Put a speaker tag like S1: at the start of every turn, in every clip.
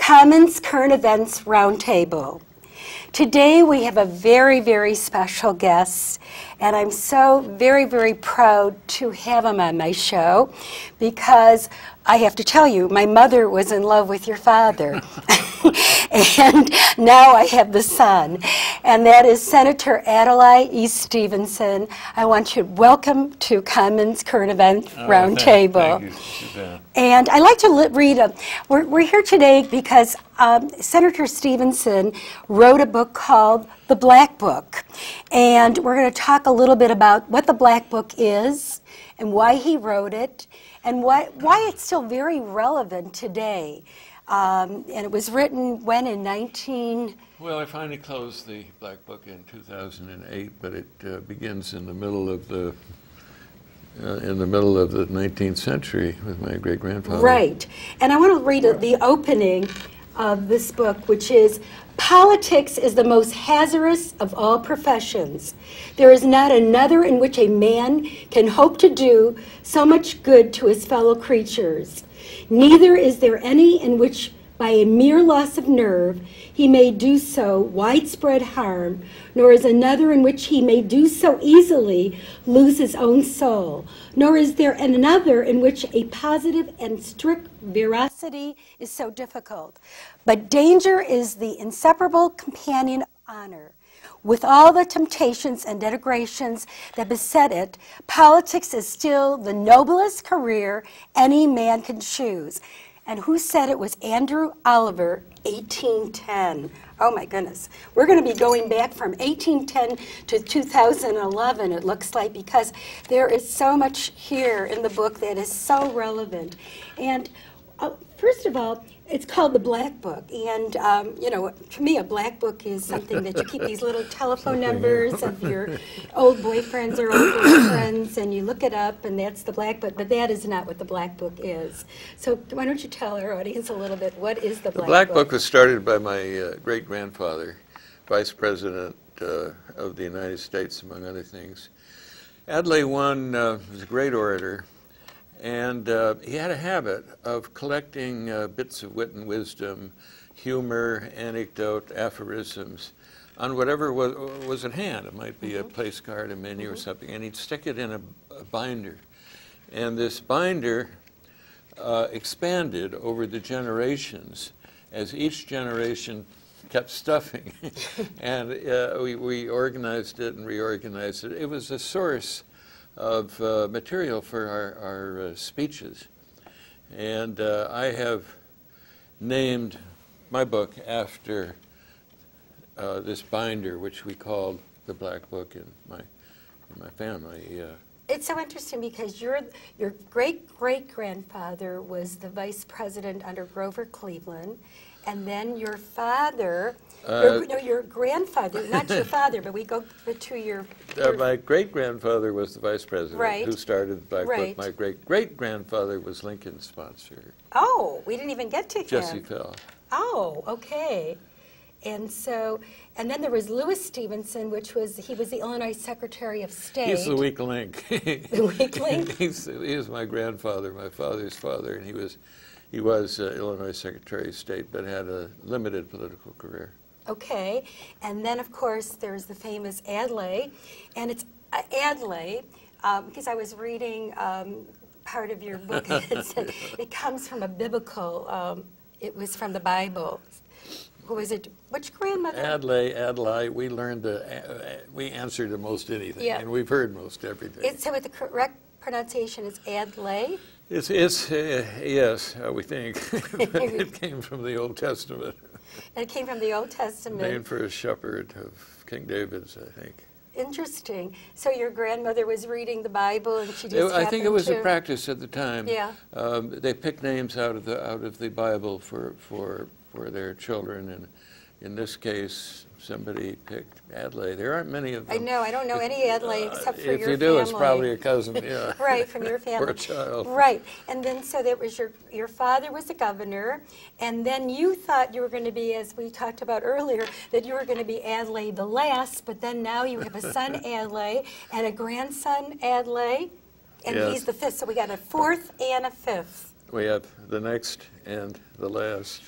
S1: Cahnmann's Current Events Roundtable. Today we have a very, very special guest, and I'm so very, very proud to have him on my show because I have to tell you, my mother was in love with your father. And now I have the son, and that is Senator Adali Stevenson. I want you to welcome to Cahnmann's Current Event Roundtable.
S2: Thank you, Suzanne.
S1: And I'd like to read we're here today because Senator Stevenson wrote a book called The Black Book. And we're going to talk a little bit about what the Black Book is and why he wrote it and why it's still very relevant today. And it was written when in 19...
S2: Well, I finally closed the Black Book in 2008, but it begins in the middle of the 19th century with my great-grandfather.
S1: Right. And I want to read the opening of this book, which is, "Politics is the most hazardous of all professions. There is not another in which a man can hope to do so much good to his fellow creatures. Neither is there any in which by a mere loss of nerve he may do so widespread harm, nor is another in which he may do so easily lose his own soul, nor is there another in which a positive and strict veracity is so difficult. But danger is the inseparable companion of honor. With all the temptations and denigrations that beset it, politics is still the noblest career any man can choose." And who said it? Was Andrew Oliver, 1810. Oh my goodness. We're going to be going back from 1810 to 2011, it looks like, because there is so much here in the book that is so relevant. And first of all, it's called the Black Book, and you know, to me, a black book is something that you keep these little telephone numbers of your old boyfriends or old girlfriends, and you look it up, and that's the Black Book. But that is not what the Black Book is. So why don't you tell our audience a little bit, what is the Black Book?
S2: The Black Book was started by my great-grandfather, Vice President of the United States, among other things. Adlai was a great orator. And he had a habit of collecting bits of wit and wisdom, humor, anecdote, aphorisms, on whatever was at hand. It might be a place card, a menu, or something, and he'd stick it in a binder. And this binder expanded over the generations as each generation kept stuffing. And we organized it and reorganized it. It was a source of material for our speeches. And I have named my book after this binder, which we called the Black Book in my family.
S1: It's so interesting because your great-great-grandfather was the vice president under Grover Cleveland, and then your father, your grandfather, not your father, but we go to your
S2: my great-grandfather was the vice president,
S1: right,
S2: who started the Black
S1: right.
S2: Book. My great-great-grandfather was Lincoln's sponsor.
S1: Oh, we didn't even get to him.
S2: Jesse Fell.
S1: Oh, okay. And so, and then there was Louis Stevenson, he was the Illinois Secretary of State.
S2: He's the weak link.
S1: The weak link?
S2: He is my grandfather, my father's father, and he was Illinois Secretary of State, but had a limited political career.
S1: Okay, and then of course there's the famous Adlai, and it's Adlai because I was reading part of your book, and it said it comes from a biblical. It was from the Bible. Who was it? Which grandmother?
S2: Adlai. We learned we answer to most anything, yeah, and we've heard most everything.
S1: So the correct pronunciation is Adlai?
S2: It's yes, we think. It came from the Old Testament.
S1: It came from the Old Testament.
S2: Named for a shepherd of King David's, I think.
S1: Interesting. So your grandmother was reading the Bible, and she just
S2: I think it was a practice at the time.
S1: Yeah.
S2: They picked names out of the Bible for their children, and in this case, somebody picked Adlai. There aren't many of them.
S1: I know. I don't know any Adlai except for your family.
S2: If you do, it's probably a cousin, yeah.
S1: Right, from your family.
S2: Or a child.
S1: Right. And then, so that was your father was the governor, and then you thought you were going to be, as we talked about earlier, that you were going to be Adlai the last, but then now you have a son, Adlai, and a grandson, Adlai, and
S2: yes,
S1: he's the fifth. So we got a fourth and a fifth.
S2: we have the next and the last.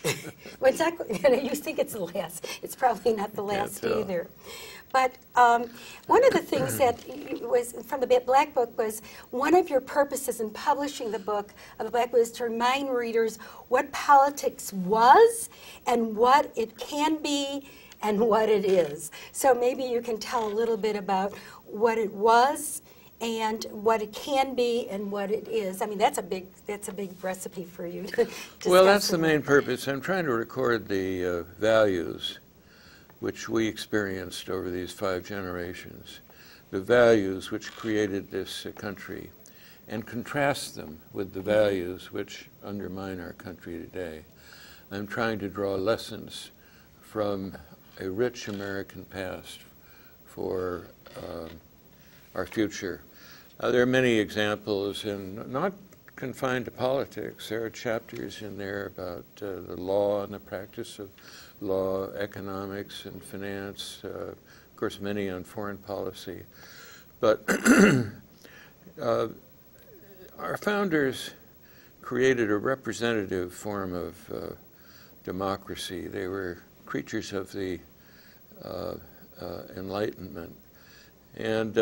S1: Well, exactly. You think it's the last. It's probably not the last either. But one of the things that was from the Black Book was one of your purposes in publishing the book of the Black Book was to remind readers what politics was and what it can be and what it is. So maybe you can tell a little bit about what it was and what it can be and what it is. I mean, that's a big recipe for you to discuss.
S2: Well, that's the main purpose. I'm trying to record the values which we experienced over these 5 generations, the values which created this country, and contrast them with the values which undermine our country today. I'm trying to draw lessons from a rich American past for our future. There are many examples, and not confined to politics. There are chapters in there about the law and the practice of law, economics and finance, of course many on foreign policy. But our founders created a representative form of democracy. They were creatures of the Enlightenment. And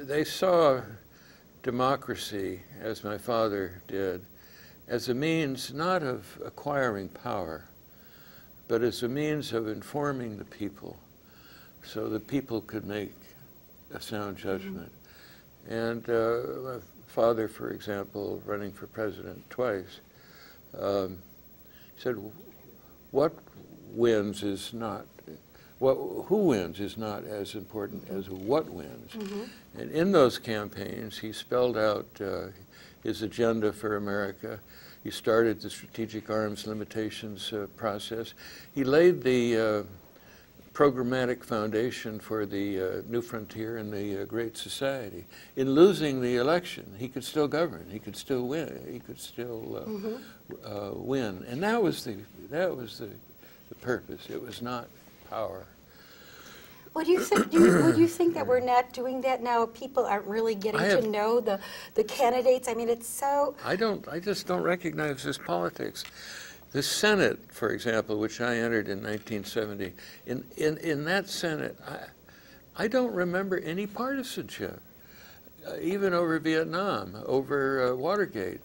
S2: they saw democracy, as my father did, as a means not of acquiring power, but as a means of informing the people so the people could make a sound judgment. And my father, for example, running for president twice, said, what wins is not, who wins is not as important as what wins. And in those campaigns, he spelled out his agenda for America. He started the strategic arms limitations process. He laid the programmatic foundation for the new frontier and the Great Society. In losing the election, he could still govern. He could still win. He could still win. And that was the purpose. It was not power.
S1: Well, do you think that we're not doing that now? People aren't really getting to know the candidates. I mean, it's so. I
S2: just don't recognize this politics. The Senate, for example, which I entered in 1970, in that Senate, I don't remember any partisanship, even over Vietnam, over Watergate.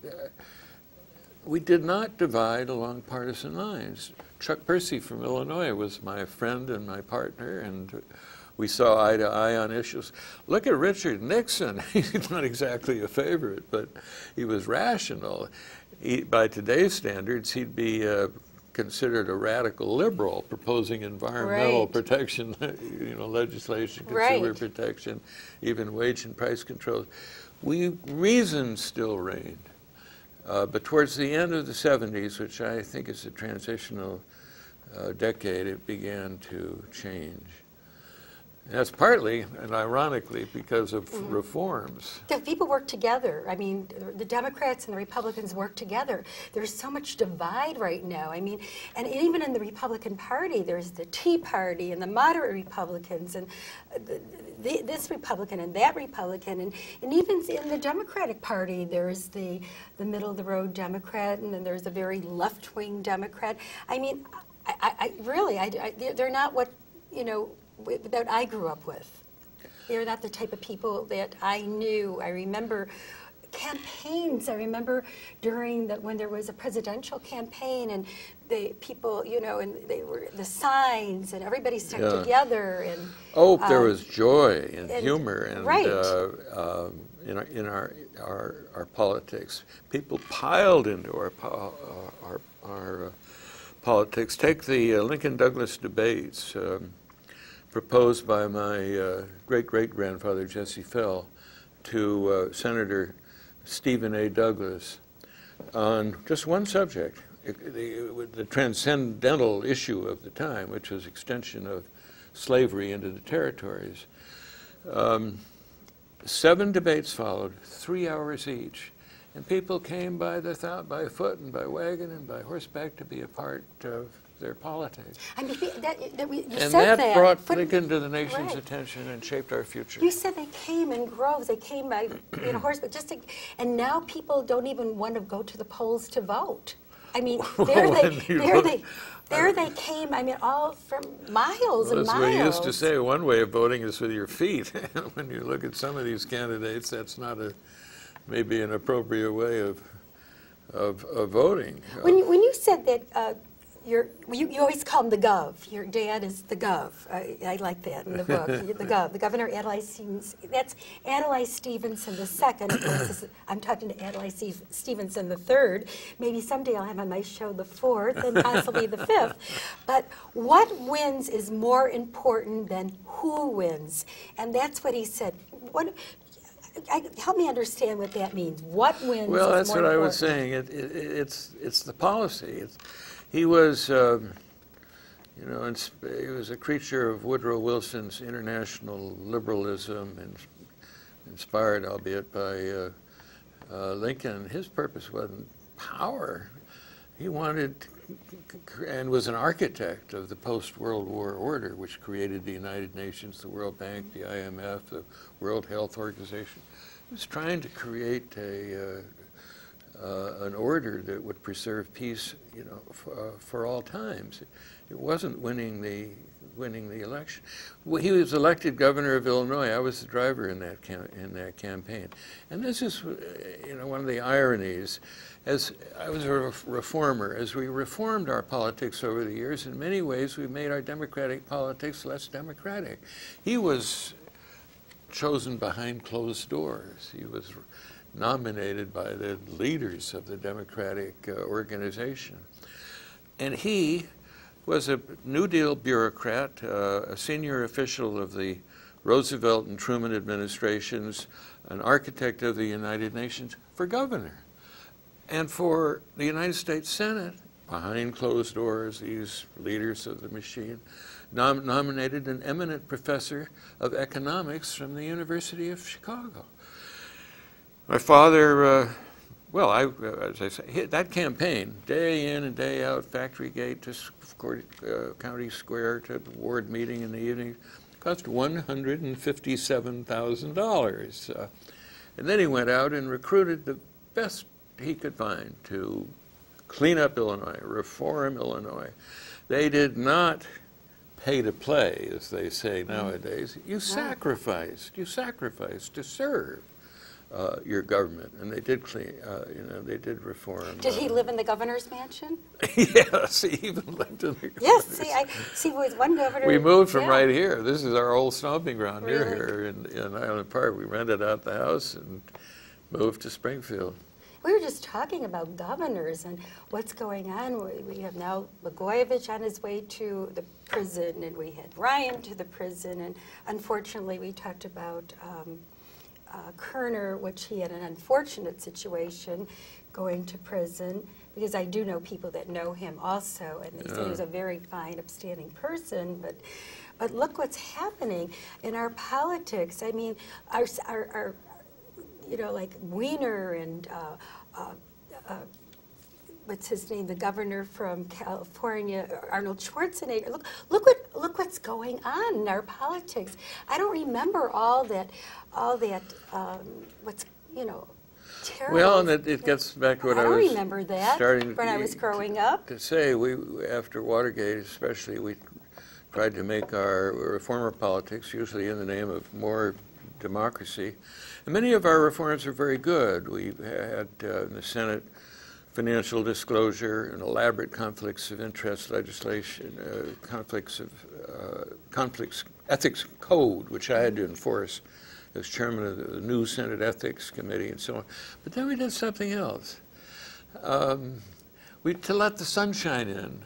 S2: We did not divide along partisan lines. Chuck Percy from Illinois was my friend and my partner, and we saw eye to eye on issues. Look at Richard Nixon. He's not exactly a favorite, but he was rational. By today's standards, he'd be considered a radical liberal, proposing environmental protection, legislation, consumer protection, even wage and price control. Reason still reigned. But towards the end of the 70s, which I think is a transitional decade, it began to change. And that's partly, and ironically, because of reforms.
S1: The people work together. I mean, the Democrats and the Republicans work together. There's so much divide right now. I mean, and even in the Republican Party, there's the Tea Party and the moderate Republicans and this Republican and that Republican. And even in the Democratic Party, there's the middle-of-the-road Democrat, and then there's a very left-wing Democrat. I mean, they're not what, that I grew up with. They're not the type of people that I knew. I remember campaigns. I remember when there was a presidential campaign, and the people, and they were the signs, and everybody stuck together. And
S2: there was joy and humor, and in our politics, people piled into our politics. Take the Lincoln-Douglas debates. Proposed by my great-great-grandfather, Jesse Fell, to Senator Stephen A. Douglas on just one subject, the transcendental issue of the time, which was extension of slavery into the territories. 7 debates followed, 3 hours each, And people came by foot and by wagon and by horseback to be a part of their politics.
S1: I mean, you
S2: And
S1: said
S2: that brought Lincoln to the nation's attention and shaped our future.
S1: You said they came in droves. They came by horseback. And now people don't even want to go to the polls to vote. I mean, there they came. I mean, all from miles and miles.
S2: That's what you used to say. One way of voting is with your feet. When you look at some of these candidates, that's not maybe an appropriate way of voting.
S1: When you said that you always call him the Gov. Your dad is the Gov. I like that in the book. The Gov, the Governor Adali Stevenson. That's Adali Stevenson II. Of course, I'm talking to Adali Stevenson III. Maybe someday I'll have on my show the 4th and possibly the 5th. But what wins is more important than who wins, and that's what he said. Help me understand what that means. What wins?
S2: Well,
S1: is
S2: that's
S1: more
S2: what
S1: important.
S2: I was saying. It's the policy. He was, he was a creature of Woodrow Wilson's international liberalism, and inspired, albeit by Lincoln. His purpose wasn't power. He wanted, and was an architect of the post-World War order, which created the United Nations, the World Bank, the IMF, the World Health Organization. He was trying to create an order that would preserve peace, for all times. It wasn't winning the election. Well, he was elected governor of Illinois. I was the driver in that campaign, and this is, one of the ironies. As I was a reformer, as we reformed our politics over the years, in many ways we made our democratic politics less democratic. He was chosen behind closed doors. He was nominated by the leaders of the Democratic organization. And he was a New Deal bureaucrat, a senior official of the Roosevelt and Truman administrations, an architect of the United Nations, for governor. And for the United States Senate, behind closed doors, these leaders of the machine nominated an eminent professor of economics from the University of Chicago. My father, as I say, that campaign, day in and day out, Factory Gate to County Square to the ward meeting in the evening, cost $157,000. And then he went out and recruited the best he could find to clean up Illinois, reform Illinois. They did not pay to play, as they say nowadays. You sacrificed to serve your government, and they did they did reform.
S1: Did he live in the governor's mansion?
S2: Yes, he even lived in the governor's.
S1: Yes, see, with one governor.
S2: We moved from right here. This is our old stomping ground near
S1: Really?
S2: here in Island Park. We rented out the house and moved to Springfield.
S1: We were just talking about governors and what's going on. We have now Blagojevich on his way to the prison, and we had Ryan to the prison, and unfortunately we talked about Kerner, which he had an unfortunate situation going to prison, because I do know people that know him also, and they say he was a very fine, upstanding person, but look what's happening in our politics. I mean, our like Wiener and what's his name, the governor from California, Arnold Schwarzenegger. Look what's going on in our politics. I don't remember all that. What's terrible.
S2: Well, and it gets back to what I was
S1: remember that
S2: starting
S1: when I was growing up.
S2: To say, after Watergate especially, we tried to make our reformer politics, usually in the name of more democracy. And many of our reforms are very good. We had in the Senate financial disclosure and elaborate conflicts of interest legislation, conflicts ethics code, which I had to enforce as chairman of the new Senate Ethics Committee and so on. But then we did something else. To let the sunshine in,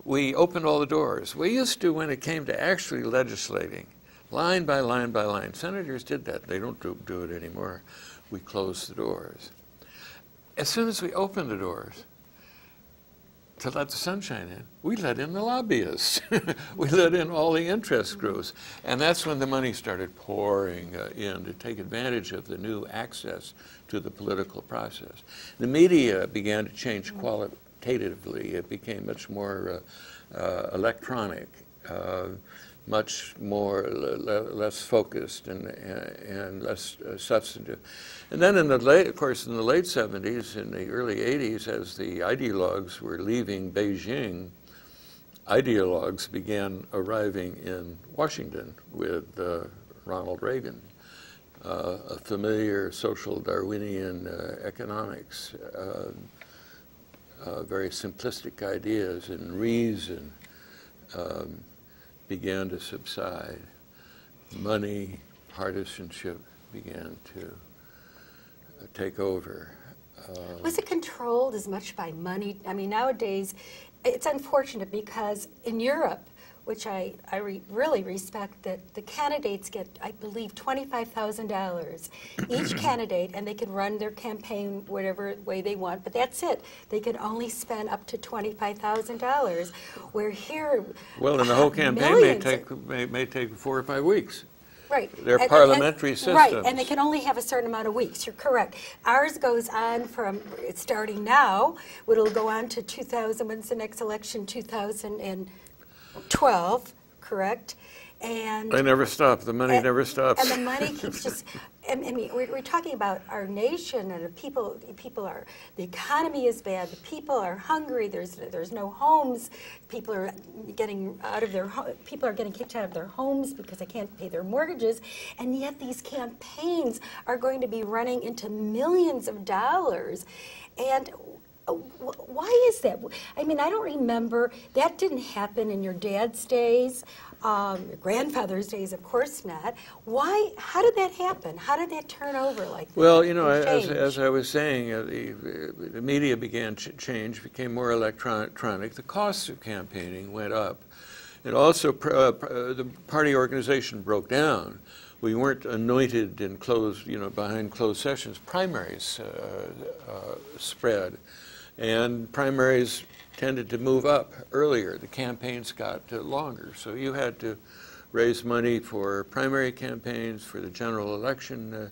S2: we opened all the doors. We used to, when it came to actually legislating, line by line by line. Senators did that. They don't do it anymore. We closed the doors. As soon as we opened the doors, to let the sunshine in, we let in the lobbyists. We let in all the interest groups. And that's when the money started pouring in to take advantage of the new access to the political process. The media began to change qualitatively. It became much more electronic, much more less focused and less substantive. And then of course, in the late 70s, in the early 80s, as the ideologues were leaving Beijing, ideologues began arriving in Washington with Ronald Reagan, a familiar social Darwinian economics, very simplistic ideas and reason began to subside. Money, partisanship began to take over.
S1: Was it controlled as much by money? I mean, nowadays, it's unfortunate because in Europe, which I really respect, that the candidates get, I believe, $25,000 each candidate, and they can run their campaign whatever way they want, but that's it. They can only spend up to $25,000. Where here,
S2: well, and the whole campaign may take 4 or 5 weeks.
S1: Right.
S2: They're parliamentary systems.
S1: Right, and they can only have a certain amount of weeks. You're correct. Ours goes on from, it's starting now, it'll go on to 2000, when's the next election? 2012, correct? And
S2: they never stop. The money never stops.
S1: And the money keeps just, I mean, we're talking about our nation, and the people are, the economy is bad, the people are hungry, there's no homes, people are getting kicked out of their homes because they can't pay their mortgages, and yet these campaigns are going to be running into millions of dollars. And why is that? I mean, I don't remember, that didn't happen in your dad's days, your grandfather's days, of course not. Why, how did that happen? How did that turn over like that?
S2: Well, you know, as I was saying, the media began to change, became more electronic. The costs of campaigning went up. And also, the party organization broke down. We weren't anointed and closed, you know, behind closed sessions. Primaries spread. And primaries tended to move up earlier. The campaigns got longer. So you had to raise money for primary campaigns, for the general election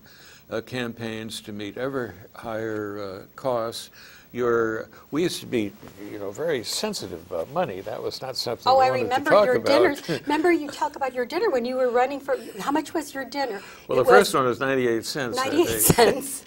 S2: campaigns to meet ever higher costs. We used to be, you know, very sensitive about money. That was not something we wanted to talk about.
S1: Dinners. Remember you talk about your dinner when you were running for, how much was your dinner?
S2: Well, the first one was 98 cents.
S1: 98 cents.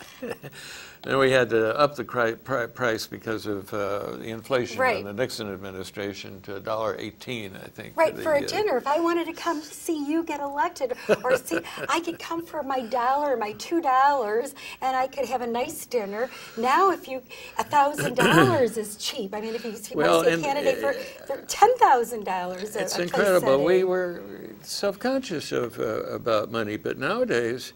S2: Then we had to up the price because of the inflation in the Nixon administration to $1.18, I think.
S1: Right, for a dinner. If I wanted to come see you get elected, or see, I could come for my $1, my $2, and I could have a nice dinner. Now, if you, $1,000 is cheap. I mean, if you see a candidate for $10,000,
S2: it's incredible. We were self-conscious about money, but nowadays,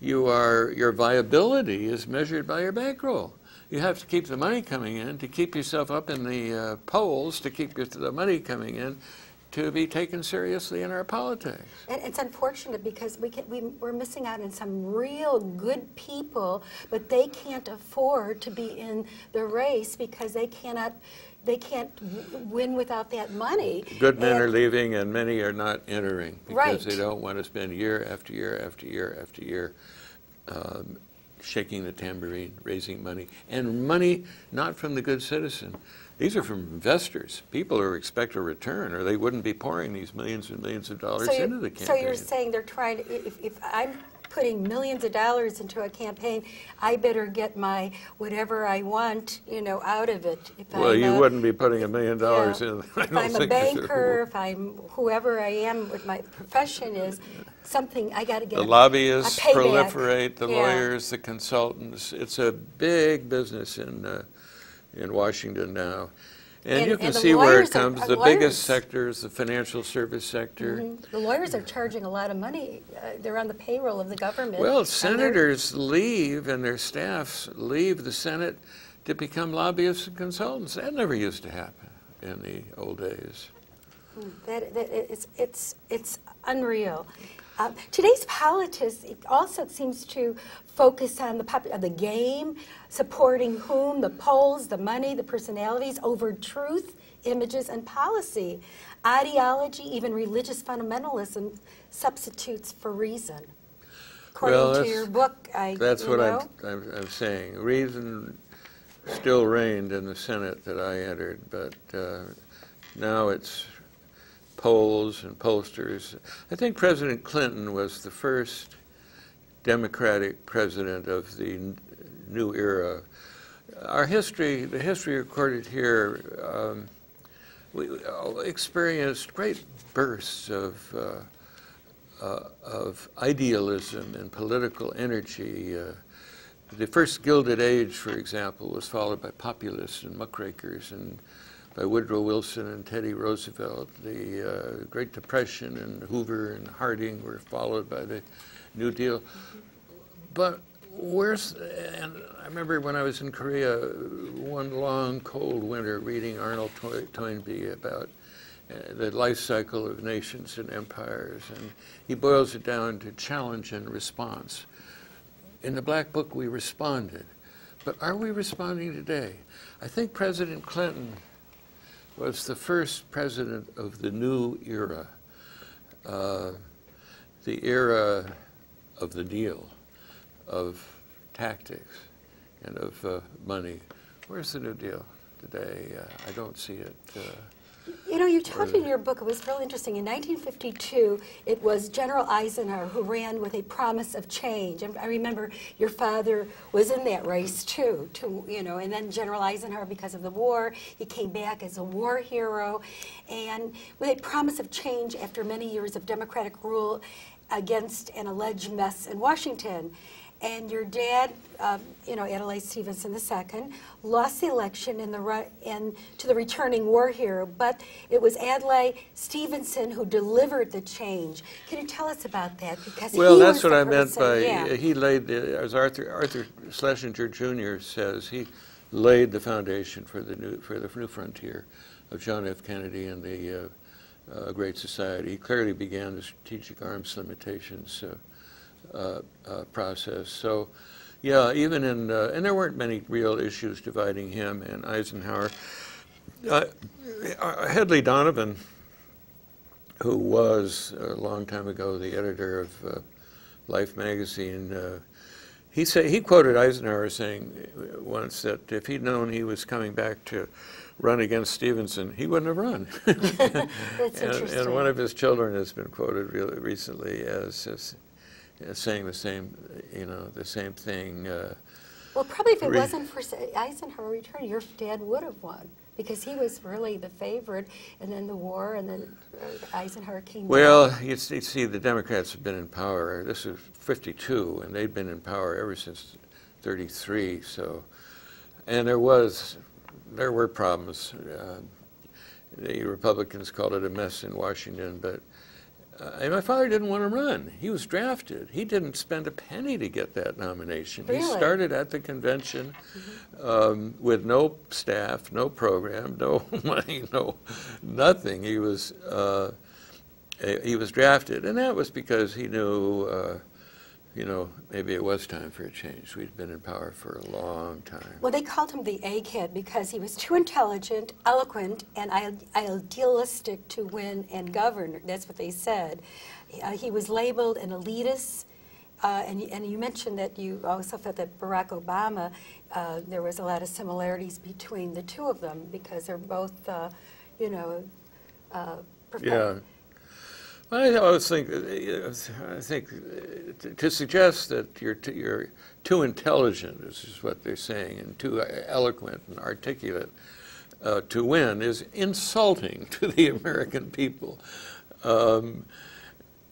S2: your viability is measured by your bankroll. You have to keep the money coming in to keep yourself up in the polls, to keep the money coming in, to be taken seriously in our politics. And
S1: it's unfortunate because we're missing out on some real good people, but they can't afford to be in the race because they can't win without that money.
S2: Good men are leaving and many are not entering because they don't want to spend year after year after year after year shaking the tambourine, raising money. And money not from the good citizen. These are from investors, people who expect a return, or they wouldn't be pouring these millions and millions of dollars into the campaign.
S1: So you're saying they're trying to, if I'm putting millions of dollars into a campaign, I better get my whatever I want, you know, out of it.
S2: Well, you wouldn't be putting $1 million in.
S1: If I'm a banker, if I'm whoever I am, what my profession is, something I got to get.
S2: The lobbyists proliferate, the lawyers, the consultants. It's a big business in Washington now. And you can see where it comes. The biggest sector is the financial service sector.
S1: Mm-hmm. The lawyers are charging a lot of money. They're on the payroll of the government.
S2: Well, senators leave and their staffs leave the Senate to become lobbyists and consultants. That never used to happen in the old days.
S1: It's unreal. Today's politics also seems to focus on the game, supporting whom, the polls, the money, the personalities, over truth, images, and policy. Ideology, even religious fundamentalism, substitutes for reason. According to your book,
S2: that's what I'm saying. Reason still reigned in the Senate that I entered, but now it's polls and posters. I think President Clinton was the first Democratic president of the new era. Our history, the history recorded here, we experienced great bursts of idealism and political energy. The first Gilded Age, for example, was followed by populists and muckrakers, and by Woodrow Wilson and Teddy Roosevelt. The Great Depression and Hoover and Harding were followed by the New Deal. But and I remember when I was in Korea, one long cold winter, reading Arnold Toynbee about the life cycle of nations and empires, and he boils it down to challenge and response. In the Black Book, we responded, but are we responding today? I think President Clinton was the first president of the new era, the era of the deal, of tactics, and of money. Where's the New Deal today? I don't see it.
S1: You know, you talked in your book, it was really interesting. In 1952, it was General Eisenhower who ran with a promise of change. I remember your father was in that race too, and then General Eisenhower, because of the war, he came back as a war hero, and with a promise of change after many years of Democratic rule against an alleged mess in Washington. And your dad, Adali Stevenson II, lost the election to the returning war hero, but it was Adlai Stevenson who delivered the change. Can you tell us about that? Because
S2: that's what I meant by he laid, as Arthur Schlesinger Jr. says, he laid the foundation for the new frontier of John F. Kennedy and the Great Society. He clearly began the strategic arms limitations process. So, yeah, even in, and there weren't many real issues dividing him and Eisenhower. Hedley Donovan, who was a long time ago the editor of Life magazine, he quoted Eisenhower saying once that if he'd known he was coming back to run against Stevenson, he wouldn't have run.
S1: That's interesting.
S2: And one of his children has been quoted really recently as saying the same thing.
S1: Well, probably if it wasn't for Eisenhower return, your dad would have won, because he was really the favorite, and then the war, and then Eisenhower came
S2: back. You see, the Democrats have been in power. This is 52, and they've been in power ever since 33. So, and there were problems. The Republicans called it a mess in Washington, but and my father didn't want to run. He was drafted. He didn't spend a penny to get that nomination.
S1: Really?
S2: He started at the convention with no staff, no program, no money, no nothing. He was drafted, and that was because he knew, maybe it was time for a change. We'd been in power for a long time.
S1: Well, they called him the egghead because he was too intelligent, eloquent, and idealistic to win and govern. That's what they said. He was labeled an elitist, and you mentioned that you also felt that Barack Obama, there was a lot of similarities between the two of them because they're both,
S2: yeah. I think to suggest that you're too intelligent, this is what they're saying, and too eloquent and articulate to win is insulting to the American people.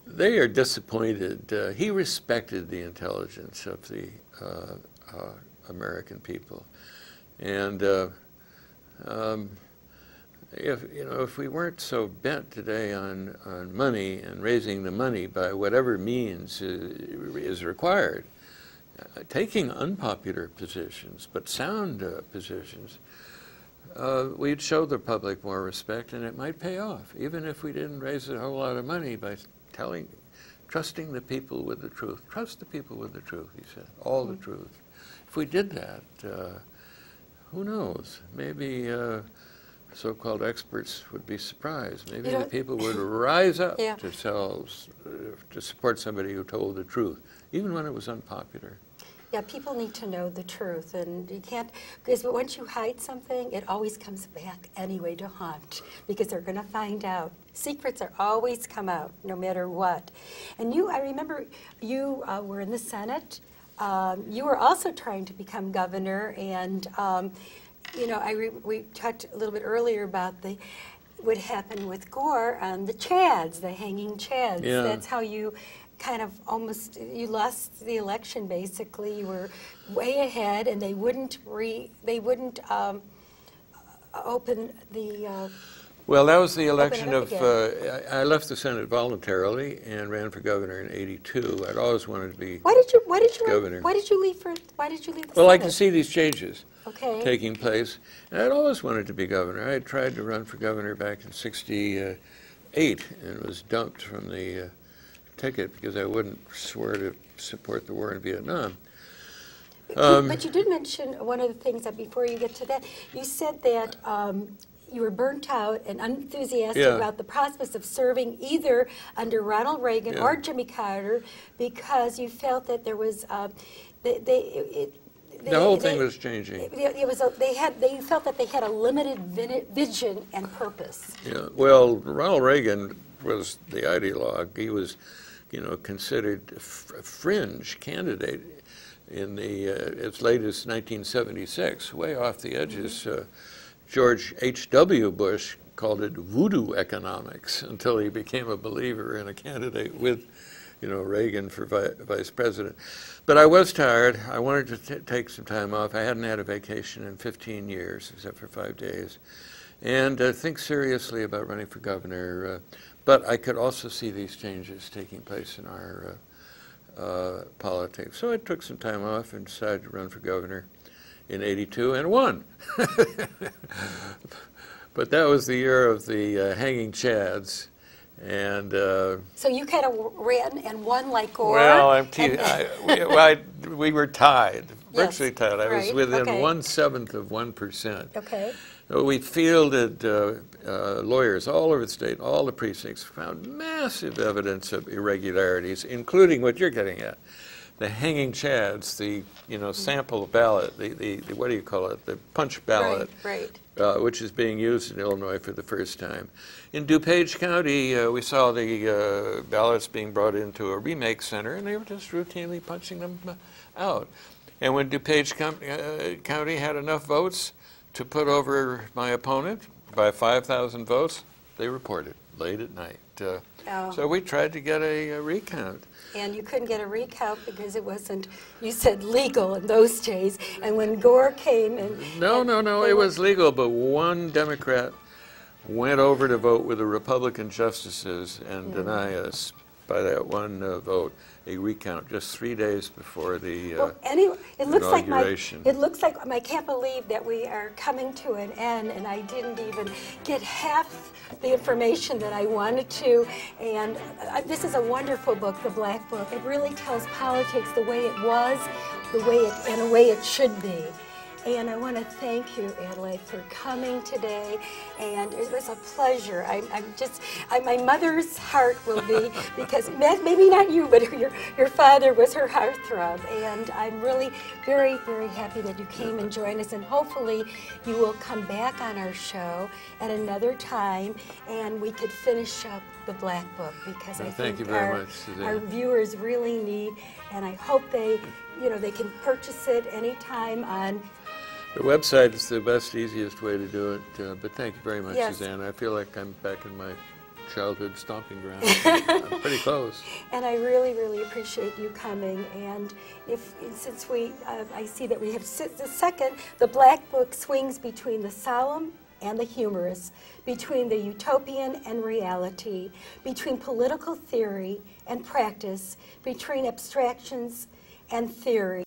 S2: They are disappointed. He respected the intelligence of the American people, and if we weren't so bent today on money and raising the money by whatever means is required, taking unpopular positions but sound positions, we'd show the public more respect, and it might pay off, even if we didn't raise a whole lot of money by trusting the people with the truth. Trust the people with the truth, he said, all the truth. If we did that, who knows? Maybe so-called experts would be surprised. Maybe the people would rise up to support somebody who told the truth, even when it was unpopular.
S1: Yeah, people need to know the truth, and you can't, because once you hide something, it always comes back anyway to haunt, because they're going to find out. Secrets are always come out, no matter what. And you, I remember you were in the Senate. You were also trying to become governor, and you know, we talked a little bit earlier about what happened with Gore on the Chads, the hanging Chads.
S2: Yeah.
S1: That's how you kind of almost, you lost the election basically. You were way ahead, and they wouldn't open the
S2: well, that was the election
S1: of,
S2: I left the Senate voluntarily and ran for governor in '82. I'd always wanted to be governor.
S1: Why did you leave the
S2: Well, I
S1: Senate?
S2: could see these changes
S1: taking
S2: place, and I'd always wanted to be governor. I had tried to run for governor back in '68 and was dumped from the ticket because I wouldn't swear to support the war in Vietnam.
S1: But you did mention one of the things that before you get to that, you said that you were burnt out and unenthusiastic about the prospects of serving either under Ronald Reagan or Jimmy Carter because you felt that there was
S2: the whole thing was changing.
S1: They felt that they had a limited vision and purpose.
S2: Yeah. Well, Ronald Reagan was the ideologue. He was, you know, considered a fringe candidate in the as late as 1976, way off the edges. George H.W. Bush called it voodoo economics until he became a believer in a candidate with, you know, Reagan for vice president. But I was tired. I wanted to take some time off. I hadn't had a vacation in 15 years, except for 5 days, and think seriously about running for governor. But I could also see these changes taking place in our politics. So I took some time off and decided to run for governor in '82 and won. But that was the year of the hanging Chads. And
S1: so you kind of ran and won like Gore?
S2: Well, we were tied, virtually tied. I was within 1/7 of 1%.
S1: Okay.
S2: We fielded lawyers all over the state, all the precincts, found massive evidence of irregularities, including what you're getting at. The hanging Chads, the sample ballot, the what do you call it, the punch ballot, which is being used in Illinois for the first time. In DuPage County, we saw the ballots being brought into a remake center, and they were just routinely punching them out. And when DuPage County had enough votes to put over my opponent by 5,000 votes, they reported late at night. So we tried to get a recount.
S1: And you couldn't get a recount because it wasn't, you said, legal in those days. And when Gore came and...
S2: No, it was legal, but one Democrat went over to vote with the Republican justices and deny us, by that one vote, a recount just 3 days before the
S1: anyway, it looks
S2: inauguration.
S1: I can't believe that we are coming to an end, and I didn't even get half the information that I wanted to. And this is a wonderful book, The Black Book. It really tells politics the way it was, and the way it should be. And I want to thank you, Adelaide, for coming today. And it was a pleasure. My mother's heart will be, because maybe not you, but your father was her heartthrob. And I'm really very, very happy that you came and joined us. And hopefully you will come back on our show at another time, and we could finish up the Black Book, because I think our viewers really need, and I hope they can purchase it anytime on...
S2: The website is the best, easiest way to do it, but thank you very much, Suzanne. I feel like I'm back in my childhood stomping ground. I'm pretty close.
S1: And I really, really appreciate you coming. And since I see that we have the second, the Black Book swings between the solemn and the humorous, between the utopian and reality, between political theory and practice, between abstractions and theory.